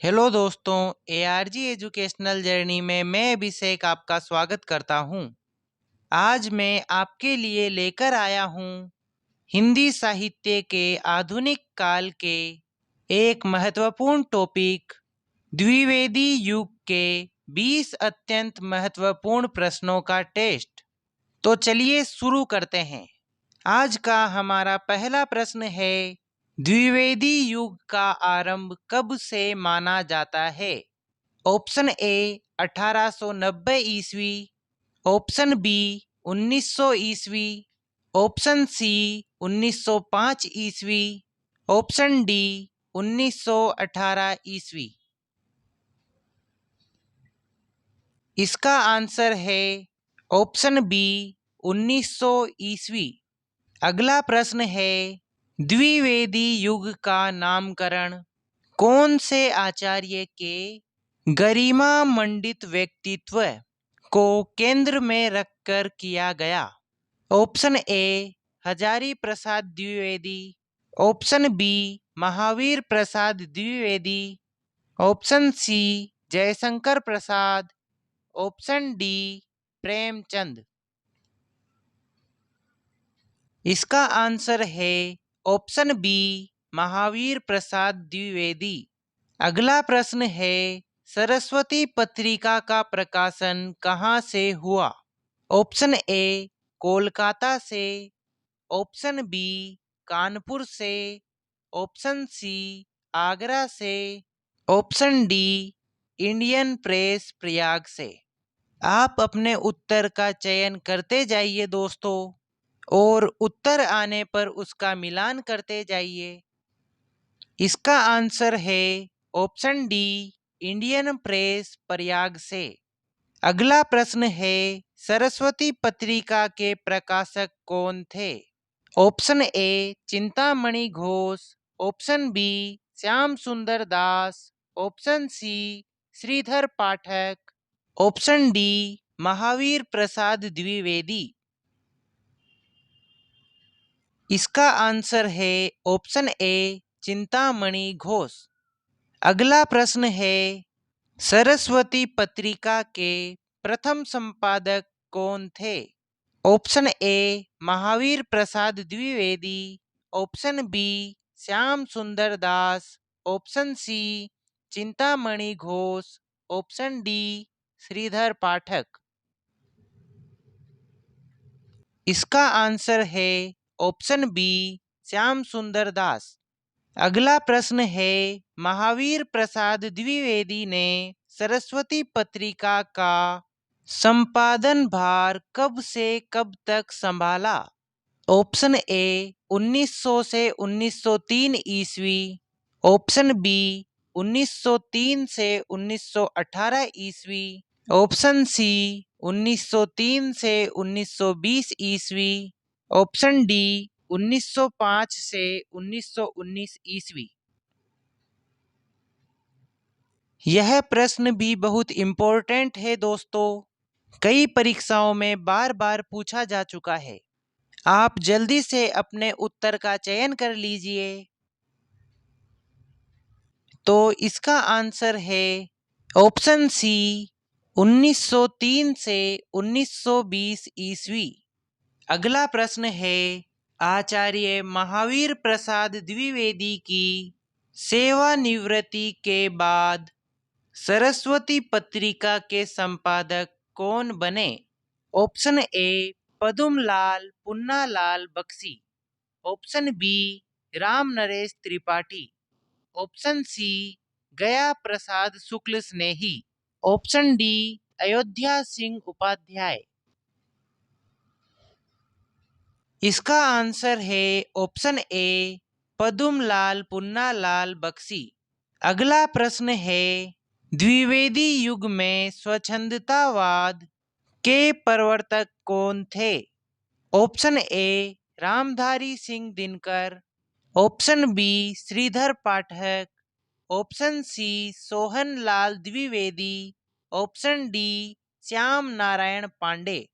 Hello दोस्तों, ARG educational journey में मैं अभिषेक आपका स्वागत करता हूं। आज मैं आपके लिए लेकर आया हूं हिंदी साहित्य के आधुनिक काल के एक महत्वपूर्ण टॉपिक द्विवेदी युग के 20 अत्यंत महत्वपूर्ण प्रश्नों का टेस्ट। तो चलिए शुरू करते हैं। आज का हमारा पहला प्रश्न है, द्विवेदी युग का आरंभ कब से माना जाता है? ऑप्शन ए 1890 ईस्वी, ऑप्शन बी 1900 ईस्वी, ऑप्शन सी 1905 ईस्वी, ऑप्शन डी 1918 ईस्वी। इसका आंसर है ऑप्शन बी 1900 ईस्वी। अगला प्रश्न है, द्विवेदी युग का नामकरण कौन से आचार्य के गरिमा मंडित व्यक्तित्व को केंद्र में रखकर किया गया? Option A Hazari Prasad Dwivedi, option B Mahavir Prasad Dwivedi, option C Jaishankar Prasad, option D Premchand. इसका आंसर है ऑप्शन बी महावीर प्रसाद द्विवेदी। अगला प्रश्न है, सरस्वती पत्रिका का प्रकाशन कहाँ से हुआ? ऑप्शन ए कोलकाता से, ऑप्शन बी कानपुर से, ऑप्शन सी आगरा से, option D Indian press Prayag से। आप अपने उत्तर का चयन करते जाइए दोस्तों, और उत्तर आने पर उसका मिलान करते जाइए। इसका आंसर है option D Indian press Prayag से। अगला प्रश्न है, सरस्वती पत्रिका के प्रकाशक कौन थे? Option A Chintamani Ghosh, option B Shyam Sundar Das, option C Shridhar Pathak, option D Mahavir Prasad Dwivedi. इसका आंसर है ऑप्शन ए चिंतामणि घोष। अगला प्रश्न है, सरस्वती पत्रिका के प्रथम संपादक कौन थे? Option A Mahavir Prasad Dwivedi, option B Shyam Sundar Das, option C Chintamani Ghosh, option D Shridhar Pathak. इसका आंसर है ऑप्शन बी श्याम सुंदर दास। अगला प्रश्न है, महावीर प्रसाद द्विवेदी ने सरस्वती पत्रिका का संपादन भार कब से कब तक संभाला? ऑप्शन ए 1900 से 1903 ईस्वी, ऑप्शन बी 1903 से 1918 ईस्वी, ऑप्शन सी 1903 से 1920 ईस्वी, ऑप्शन डी 1905 से 1919 ईस्वी। यह प्रश्न भी बहुत इम्पोर्टेंट है दोस्तों, कई परीक्षाओं में बार बार पूछा जा चुका है। आप जल्दी से अपने उत्तर का चयन कर लीजिए। तो इसका आंसर है ऑप्शन सी 1903 से 1920 ईस्वी। अगला प्रश्न है, आचार्य महावीर प्रसाद द्विवेदी की सेवानिवृत्ति के बाद सरस्वती पत्रिका के संपादक कौन बने? Option A Padumlal Punnalal Bakshi, option B Ram Naresh Tripathi, option C Gaya Prasad Shukla Snehi, option D Ayodhya Singh Upadhyay. इसका आंसर है ऑप्शन ए पदुमलाल पुन्नालाल बख्शी। अगला प्रश्न है, द्विवेदी युग में स्वच्छंदतावाद के प्रवर्तक कौन थे? Option A Ramdhari Singh Dinkar, option B Shridhar Pathak, option C Sohan Lal Dwivedi, option D Shyam Narayan Pandey.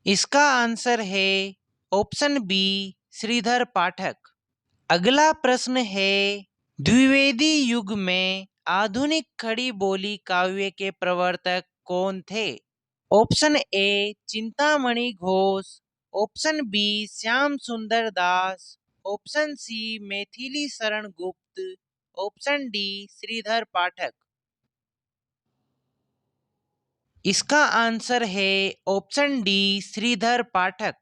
इसका आंसर है ऑप्शन बी श्रीधर पाठक। अगला प्रश्न है, द्विवेदी युग में आधुनिक खड़ी बोली काव्य के प्रवर्तक कौन थे? Option A Chintamani Ghosh, option B Shyam Sundar Das, option C Maithili Sharan Gupt, option D Shridhar Pathak. इसका आंसर है ऑप्शन डी श्रीधर पाठक।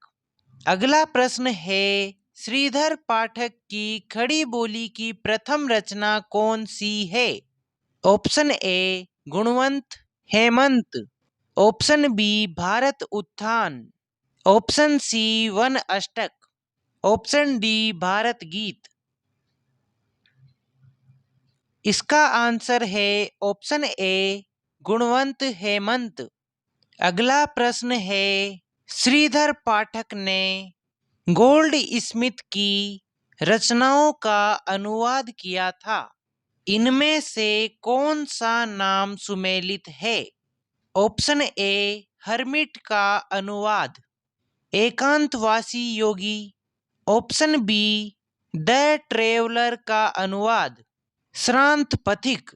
अगला प्रश्न है, श्रीधर पाठक की खड़ी बोली की प्रथम रचना कौन सी है? Option A Gunwant Hemant, option B Bharat Utthan, option C Van Ashtak, option D Bharat Geet. इसका आंसर है ऑप्शन ए गुणवंत हेमंत। अगला प्रश्न है, श्रीधर पाठक ने गोल्ड स्मिथ की रचनाओं का अनुवाद किया था। इनमें से कौन सा नाम सुमेलित है? ऑप्शन ए हर्मिट का अनुवाद, एकांतवासी योगी, ऑप्शन बी द ट्रेवलर का अनुवाद, श्रांत पथिक,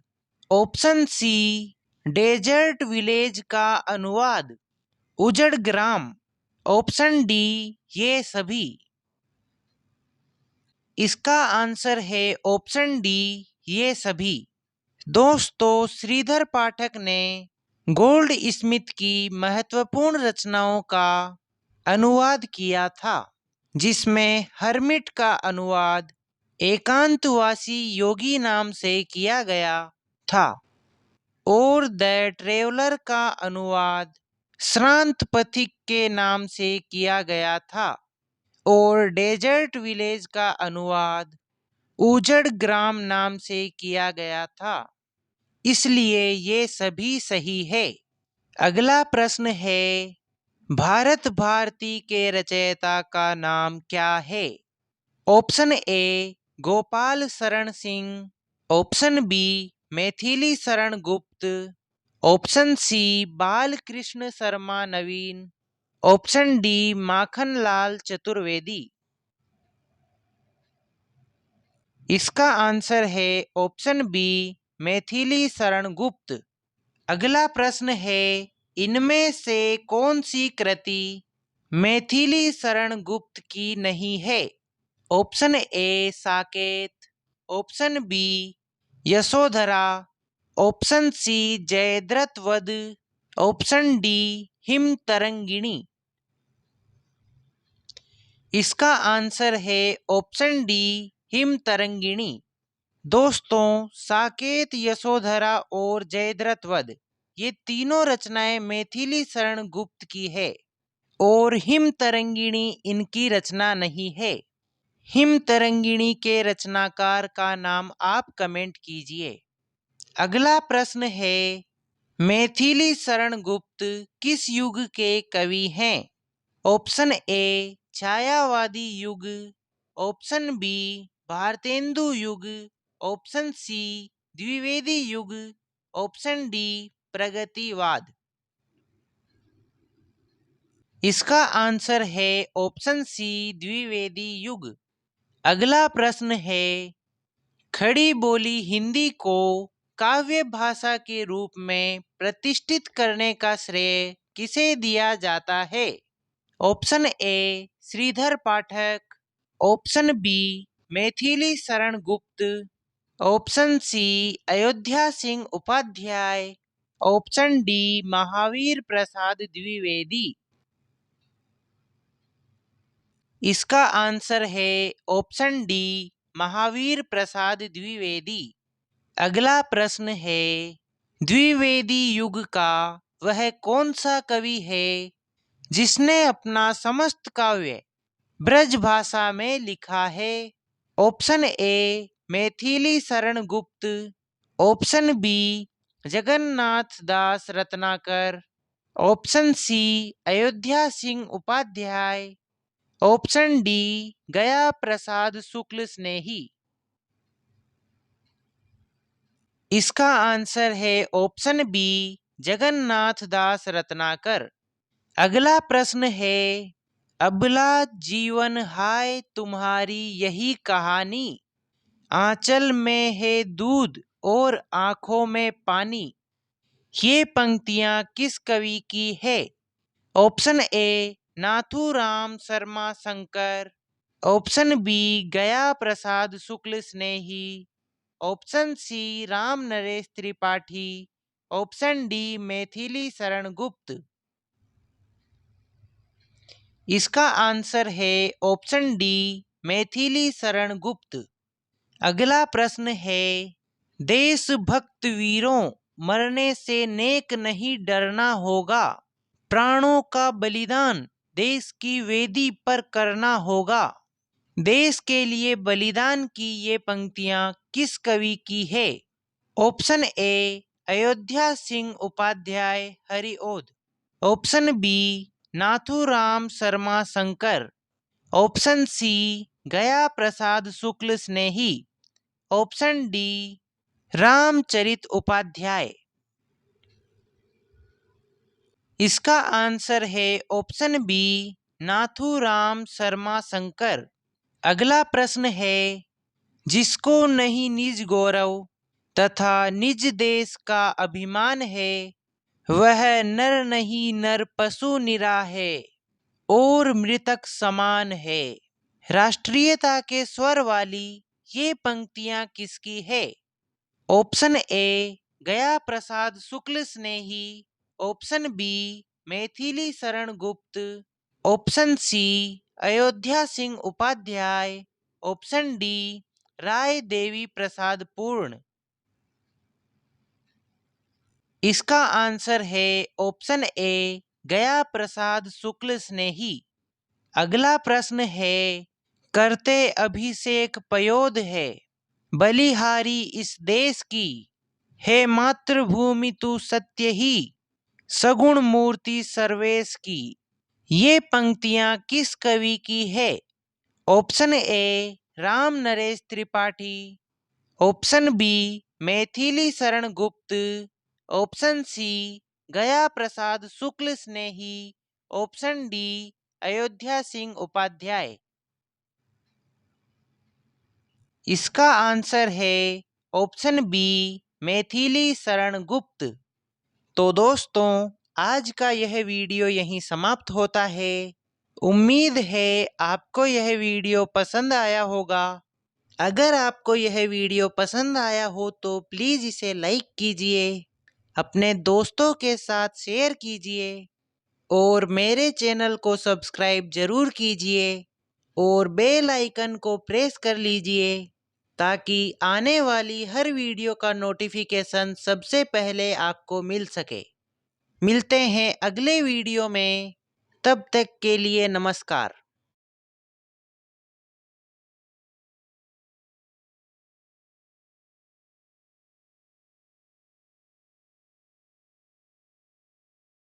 ऑप्शन सी डेजर्ट विलेज का अनुवाद, उजड़ ग्राम, ऑप्शन डी ये सभी। इसका आंसर है ऑप्शन डी ये सभी। दोस्तों, श्रीधर पाठक ने गोल्ड स्मिथ की महत्वपूर्ण रचनाओं का अनुवाद किया था, जिसमें हर्मिट का अनुवाद एकांतवासी योगी नाम से किया गया था और द ट्रेवलर का अनुवाद श्रांत पथिक के नाम से किया गया था और डेजर्ट विलेज का अनुवाद उजड़ ग्राम नाम से किया गया था। इसलिए ये सभी सही है। अगला प्रश्न है, भारत भारती के रचयिता का नाम क्या है? ऑप्शन ए Gopal Sharan Singh, option B Maithili Sharan Gupt, option सी बालकृष्ण शर्मा नवीन, ऑप्शन डी माखनलाल चतुर्वेदी। इसका आंसर है ऑप्शन बी मैथिली शरण गुप्त। अगला प्रश्न है, इनमें से कौन सी कृति मैथिली शरण गुप्त की नहीं है? Option A Saket, option B Yashodhara, option C Jayadrath Vadh, option D him Tarangini. इसका आंसर है ऑप्शन डी हिम तरंगिणी। दोस्तों, साकेत, यशोधरा और जयद्रथ वध ये तीनों रचनाएं मैथिली शरण गुप्त की है और हिम तरंगिणी इनकी रचना नहीं है। हिम तरंगिणी के रचनाकार का नाम आप कमेंट कीजिए। अगला प्रश्न है, मैथिली शरण गुप्त किस युग के कवि हैं? ऑप्शन ए छायावादी युग, ऑप्शन बी भारतेंदु युग, ऑप्शन सी द्विवेदी युग, ऑप्शन डी प्रगतिवाद। इसका आंसर है ऑप्शन सी द्विवेदी युग। अगला प्रश्न है, खड़ी बोली हिंदी को काव्य भाषा के रूप में प्रतिष्ठित करने का श्रेय किसे दिया जाता है? Option A Shridhar Pathak, option B Maithili Sharan Gupt, option C Ayodhya Singh Upadhyay, option D Mahavir Prasad Dwivedi. इसका आंसर है ऑप्शन डी महावीर प्रसाद द्विवेदी। अगला प्रश्न है, द्विवेदी युग का वह कौन सा कवि है जिसने अपना समस्त काव्य ब्रज भाषा में लिखा है? ऑप्शन ए Maithili Sharan Gupt, option B Jagannath Das Ratnakar, option C Ayodhya Singh Upadhyay, option D Gaya Prasad Shukla Snehi. इसका आंसर है ऑप्शन बी जगन्नाथ दास रत्नाकर। अगला प्रश्न है, अबला जीवन हाय तुम्हारी यही कहानी आंचल में है दूध और आंखों में पानी। ये पंक्तियां किस कवि की है? Option A Nathuram Sharma Shankar, option B Gaya Prasad Shukla Snehi, option C Ram Naresh Tripathi, option D Maithili Sharan Gupt. इसका आंसर है ऑप्शन डी मैथिली शरण गुप्त। अगला प्रश्न है, देशभक्त वीरों मरने से नेक नहीं डरना होगा, प्राणों का बलिदान देश की वेदी पर करना होगा। देश के लिए बलिदान की ये पंक्तियां किस कवि की है? Option A Ayodhya Singh Upadhyay Hariaudh, option B Nathuram Sharma Shankar, option C Gaya Prasad Shukla Snehi, option D Ramcharit Upadhyay. इसका आंसर है ऑप्शन बी नाथूराम शर्मा शंकर। अगला प्रश्न है, जिसको नहीं निज गौरव तथा निज देश का अभिमान है, वह नर नहीं नर पशु निरा है और मृतक समान है। राष्ट्रीयता के स्वर वाली ये पंक्तियां किसकी है? Option A Gaya Prasad Shukla Snehi, option B Maithili Sharan Gupt, option C Ayodhya Singh Upadhyay, option D Rai Devi Prasad Purna. इसका आंसर है ऑप्शन ए गया प्रसाद शुक्ल स्नेही। अगला प्रश्न है, करते अभिषेक पयोद है, बलिहारी इस देश की, है मातृभूमि तू सत्य ही, सगुण मूर्ति सर्वेश की। ये पंक्तियां किस कवि की है? Option A Ram Naresh Tripathi, option B Maithili Sharan Gupt, option C Gaya Prasad Shukla Snehi, option D Ayodhya Singh Upadhyay. इसका आंसर है ऑप्शन बी मैथिली शरण गुप्त। तो दोस्तों, आज का यह वीडियो यहीं समाप्त होता है। उम्मीद है आपको यह वीडियो पसंद आया होगा। अगर आपको यह वीडियो पसंद आया हो तो प्लीज़ इसे लाइक कीजिए, अपने दोस्तों के साथ शेयर कीजिए और मेरे चैनल को सब्सक्राइब जरूर कीजिए और बेल आइकन को प्रेस कर लीजिए ताकि आने वाली हर वीडियो का नोटिफिकेशन सबसे पहले आपको मिल सके। मिलते हैं अगले वीडियो में, तब तक के लिए नमस्कार।